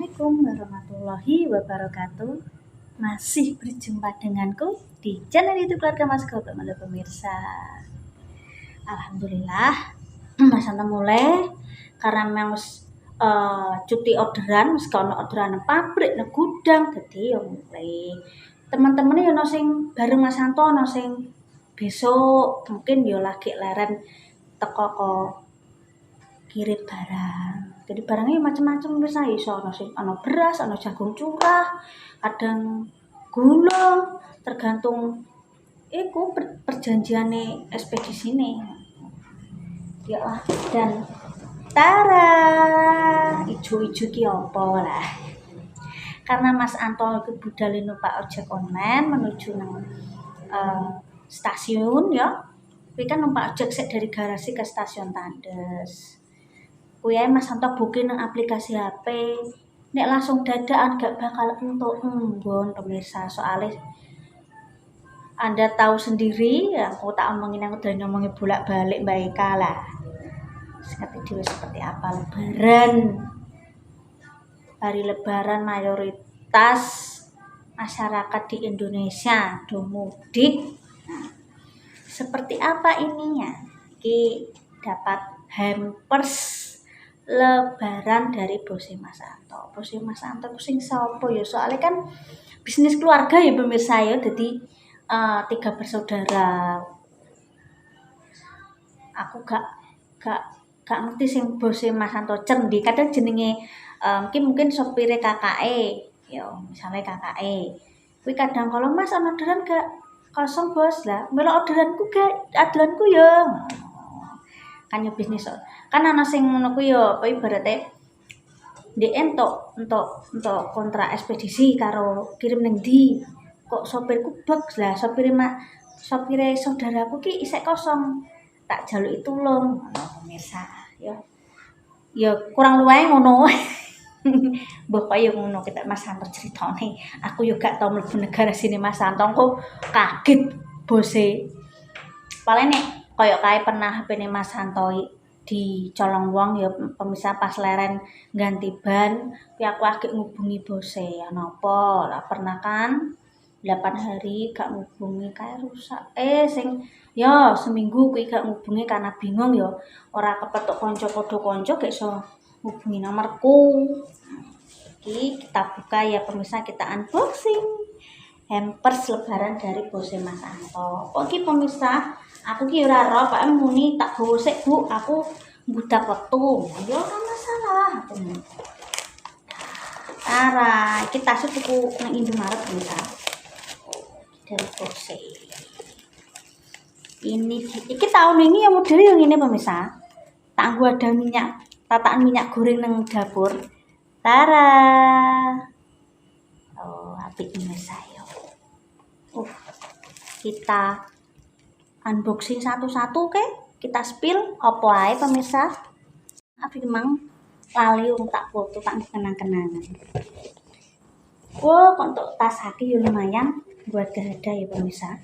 Assalamualaikum warahmatullahi wabarakatuh. Masih berjumpa denganku di channel YouTube Keluarga Mas Goblok pemirsa. Alhamdulillah, Mas Anta mulai karena memang cuti orderan, wis ono orderan pabrik, nang gudang, dadi yo mulai. Teman-teman yo ono sing bareng Mas Santo, ono sing besok mungkin yo lagi leren teko kirim barang. Jadi barangnya macam-macam bisa iso ono beras, ono jagung curah, kadang gula, tergantung iku perjanjiane ekspedisi ini. Ya lah, dan tara ijo-ijo ki opo lah. Karena Mas Anto iku budal numpak ojek online menuju nang stasiun ya. Kuwi kan numpak ojek sik dari garasi ke stasiun Tandes. Kuwi Mas Santo booking nang aplikasi HP. Nek langsung dadakan gak bakal entuk embon pemirsa, soalnya Anda tahu sendiri ya, aku tak omongin, aku udah ngomongin bolak-balik Mbak Eka lah. Seperti apa lebaran. Hari lebaran mayoritas masyarakat di Indonesia do mudik. Nah, seperti apa ininya? Ki dapat hampers lebaran dari bosnya Mas Anto. Bosnya Mas Anto sing sapa ya? Soalnya kan bisnis keluarga ya pemirsa ya. Jadi 3 bersaudara. Aku gak ngerti sing bosnya Mas Anto cendi. Kadang jenenge mungkin sopire kakake. Ya, misalnya kakake. Kuwi kadang kalau Mas ana orderan gak kosong bos lah. Melok orderanku gak adolanku ya. Kan yo bisnis kan ana sing ngono ku yo apa ibarate ndek entuk kontrak ekspedisi karo kirim ning ndi kok sopirku bug lah, sopire saudaraku ki isek kosong, tak jaluki tulung ngono pemirsa ya kurang luwih ngono. Mbah kaya ngono kita Mas Santo critane, aku yo gak tau mlebu negara sini Mas Santo kok kaget bose. Paling nek kaya kae pernah HP-ne Mas Santo dicolong wong ya pemirsa pas leren ganti ban, kuwi aku agek ngubungi bose ya napa lah pernah kan 8 hari gak ngubungi kae rusak. Sing ya seminggu kuwi gak ngubungi karena bingung ya ora kepetuk kanca-kanca gak iso ngubungi nomorku. Iki kita buka ya pemirsa, kita unboxing hampers lebaran dari bosnya Mas Anto. Oke pemirsa, aku ki ora ro Pak muni tak gowo sik Bu, aku budak wektu. Ya ora masalah. Tara, iki tas tuku nang Indomaret pemirsa. Dari Bose. Iki tahun ini ya model yang ini pemirsa. Tak gua ada minyak, tatakan minyak goreng nang dapur. Tara. Oh, apik pemirsa ya. Kita unboxing satu-satu ke, kita spill apa ae pemirsa. Tapi memang lali tak foto tak kenang-kenangan. Untuk tas kaki ya lumayan buat gada ya pemirsa.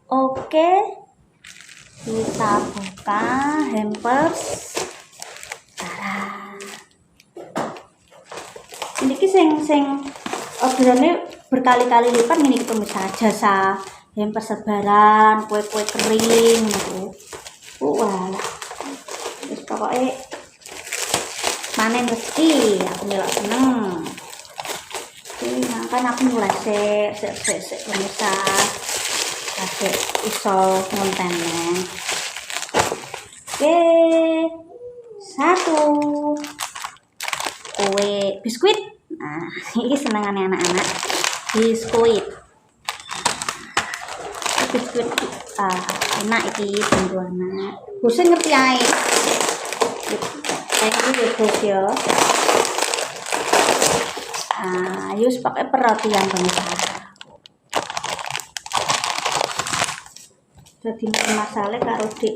Oke, kita buka hampers. Tara. Ini ki sing orderannya berkali-kali lipat ini pemirsa, jasa hampers lebaran, kue-kue kering gitu. Walah. Terus pokoknya panen rezeki, aku melok seneng. Kan aku mulai sik pemirsa. Kasih iso kontennya. Oke. 1 kue biskuit. Nah, ini senengannya anak-anak. Biskuit enak iki bentuk anak. Bosen ngerti ae. Kayak iki bos ya. Ayo pakai perhatian pemirsa. Jadi masalah karo dik.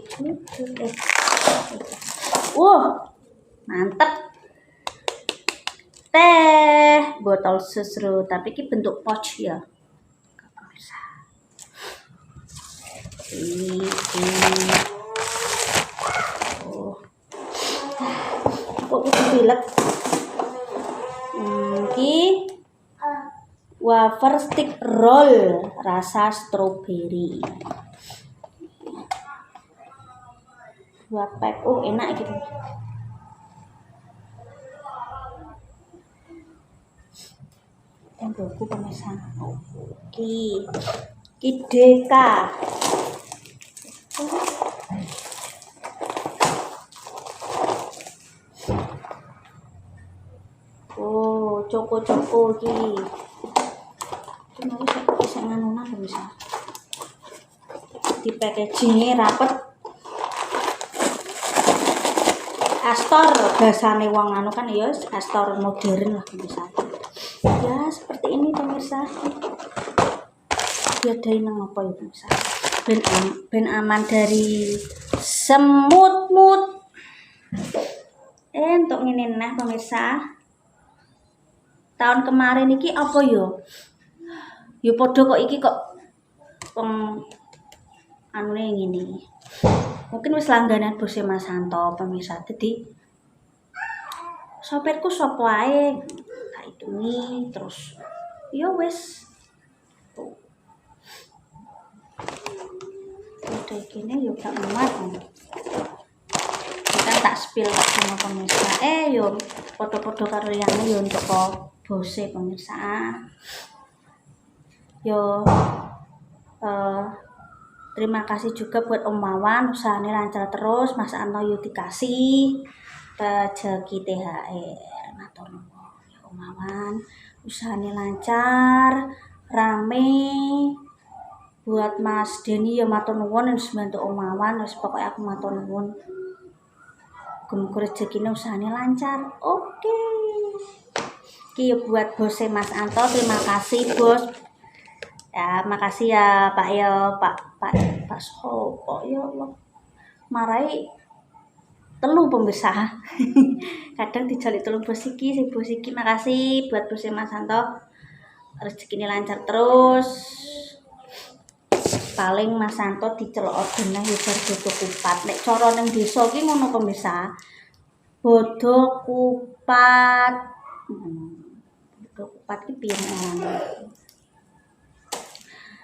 Mantep. Teh botol susu tapi ini bentuk pouch ya pemirsa. Ini kok pilek Iki wafer stick roll rasa stroberi. 2 pack. Enak gitu. Tembokku pemirsa. Ki Deka. Coko iki. Cuma bisa nganu pemirsa. Di packagingnya rapet. Astor bahasane wong anu kan ya Astor modern lah pemirsa. Ya seperti ini pemirsa. Diadain nang apa ya pemirsa? Ben aman dari semut. Untuk ngene nah pemirsa. Tahun kemarin iki apa yo? Yo padha kok iki kok anune ngene. Mungkin wis langganan bose Mas Santo pemirsa. Jadi sopirku sapa ae tak hitungi terus yo wis udah gini yo gak muat kan tak spill tak sama pemirsa yo foto-foto karo yang yo untuk bose pemirsa yo terima kasih juga buat Om Mawan usahanya lancar terus Mas Anto yo dikasih rezeki THR matur nuwun ya Om Mawan usahanya lancar rame buat Mas Denny ya matur nuwun wis bantu Om Mawan wis pokoke aku matur nuwun muga rezekine usahanya lancar. Oke. Iki buat bosnya Mas Anto terima kasih bos. Ya makasih ya Pak ya Pak Sopo ya Allah. Marai telu pemirsa. Kadang dijali telu bos iki makasih buat bosnya Mas Anto. Rezekine lancar terus. Paling Mas Santo dicelok denah ya bodo kupat. Nek cara ning desa ki ngono pemirsa. Bodo kupat. Bodo kupat ki piye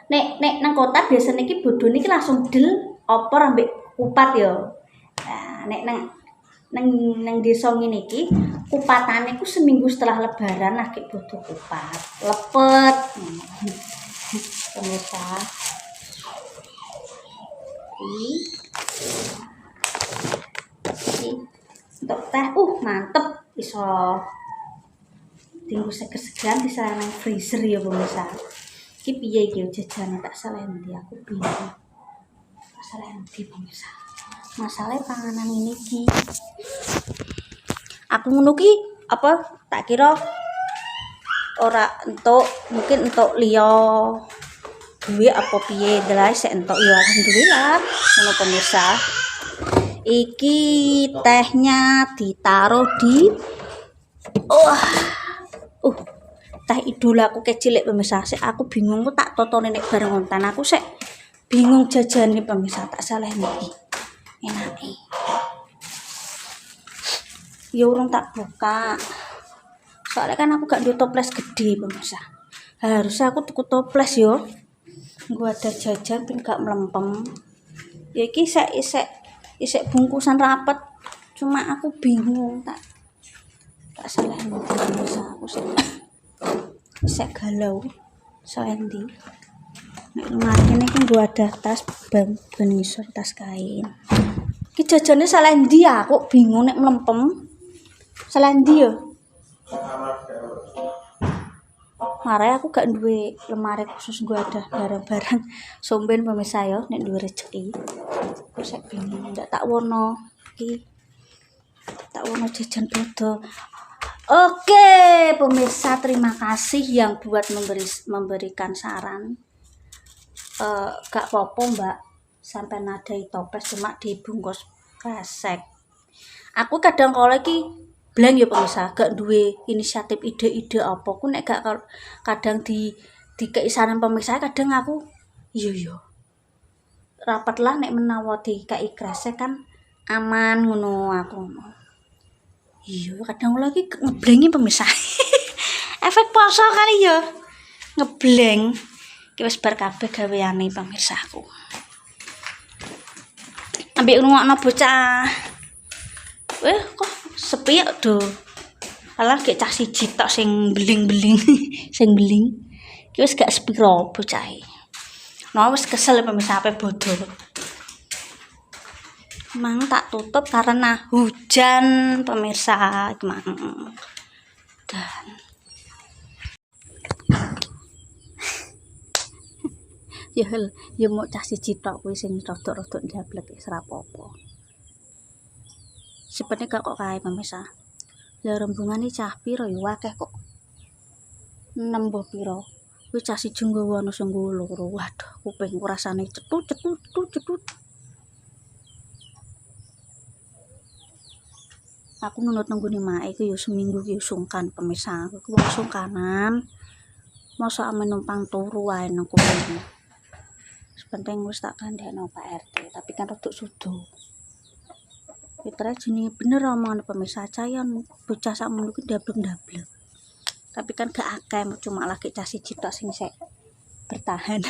nek nang kota biasane ki bodone ki langsung del opor ambek kupat ya. Nah, nek nang desa ngene iki kupatane ku seminggu setelah lebaran lagi bodo kupat. Lepet. Pemirsa. Untuk teh mantep iso tinggu seger-segeran bisa nang freezer ya pemirsa. Iki piye iki jajane tak salah endi aku bingung. Tak salah endi pemirsa. Masalah panganan ini ki. Aku ngono ki apa tak kira ora entuk mungkin entuk liya duwe apa piye delay sik entuk ya alhamdulillah ngono pemirsa. Iki tehnya ditaruh di teh idolaku kecilik pemirsa. Sik aku bingung ku tak totone nek bareng konten aku sik bingung jajane pemirsa tak salah niki. Enake. Ya urung tak buka. Soalnya kan aku gak duwe toples gede pemirsa. Harusnya aku tuku toples yo. Gua ada jajan pun gak melempem. Ya iki isek bungkusan rapet. Cuma aku bingung tak salah pemirsa aku isek galau. Soendi. Nek lemari kene iki gua ada tas ben ngisor tas kain. Iki jajane salah endi aku bingung nek melempem. Salah endi yo? Marai aku gak duwe lemari khusus gua ada barang-barang somben pemirsa yo nek duwe rezeki. Aku sek bingung ndak tak wono iki. Tak wono jajan bodo. Oke, pemirsa terima kasih yang buat memberikan saran. Gak apa-apa Mbak sampai nadai toples cuma dibungkus kresek. Aku kadang kala iki blank ya pemirsa, gak duwe inisiatif ide-ide apa ku nek gak kadang dikei saran pemirsa kadang aku iya rapat lah nek menawa dikei kresek kan aman ngono aku. Iya kadang lagi ngeblengi pemirsa. Efek poso kali ya. Ngebleng. Iki wis bar kabeh gaweane pemirsaku. Ambek ngrungokno bocah. Kok sepi do. Alah gek cah siji tok sing beling-beling, sing beling. Iki wis gak sepiro bocahe. Nah wis kesel pemirsa ape bodoh. Mang tak tutup karena hujan pemirsa. Mang. Dan ya mau cah siji tok kuwi sing rodok-rodok ndablek wis ora apa-apa. Sepene kok kae pemirsa. Lah rembungane cah piro ya akeh kok. 6 piro. Kuwi cah siji nggawa ana sing loro. Waduh, kupingku rasane cetut. Aku nunut nenggone mae iku ya seminggu ki sungkan pemirsa. Aku wong sungkanan. Mosok ame numpang turu wae nang kono. Sepenting wis tak kandhekno Pak RT, tapi kan rodok sudo. Fitra jenenge bener omongan pemirsa cayon bocah sakmono ku ndablek-ndablek. Tapi kan gak akeh, cuma lagi cah siji tok sing sek bertahan.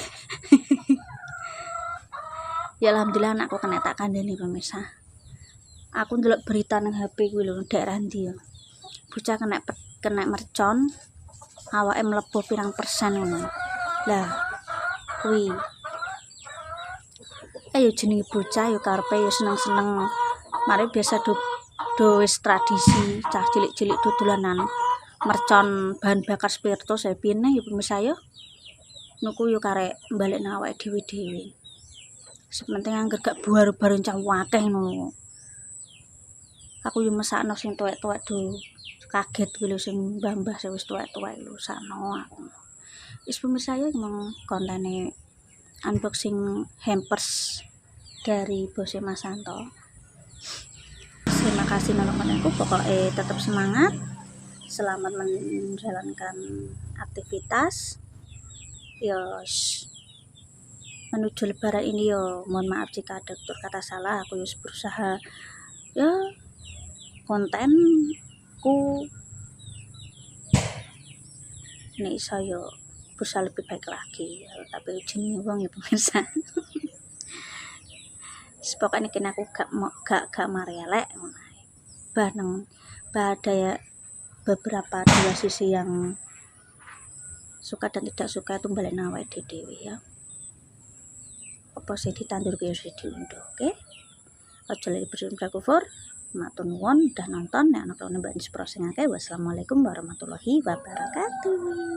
Ya alhamdulillah anakku kena tak kandhani pemirsa. Aku ndelok berita nang HP kuwi lho daerah ndi ya. Bocah kena mercon, awake mlebu pirang persen ngono. Lah kuwi ayo jenenge bocah ya karepe ya seneng-seneng. Mari biasa do wis tradisi cah cilik-cilik dolanan mercon bahan bakar spiritus ya pine ya pemirsa ya. Nuku yo karek balekno awake dhewe-dhewe. Sepenting angger gak buar-buar cah akeh ngono. Aku yo mesakno sing tuwek-tuwek do kaget kuwi lho sing mbah-mbah sing wis tuwek-tuwek lho sakno aku. Wis pemirsa ya mong kontene unboxing hampers dari bosnya Mas Santo. Terima kasih nontonku, pokoknya tetap semangat, selamat menjalankan aktivitas. Yos menuju lebaran ini yo, mohon maaf jika ada tutur kata salah. Aku yos berusaha ya kontenku ini saya berusaha lebih baik lagi ya, tapi jenenge wong ya pemirsa. Pokoknya kena aku gak marelek bareng ada ya beberapa dua sisi yang suka dan tidak suka itu balik nawai dewi ya. Apa sih ditandur ke sih diunduh, oke? Ojo lagi berjumpa kufur, matur nuwun udah nonton ya anak-anak mbak Inspirasi ngake. Wassalamualaikum warahmatullahi wabarakatuh.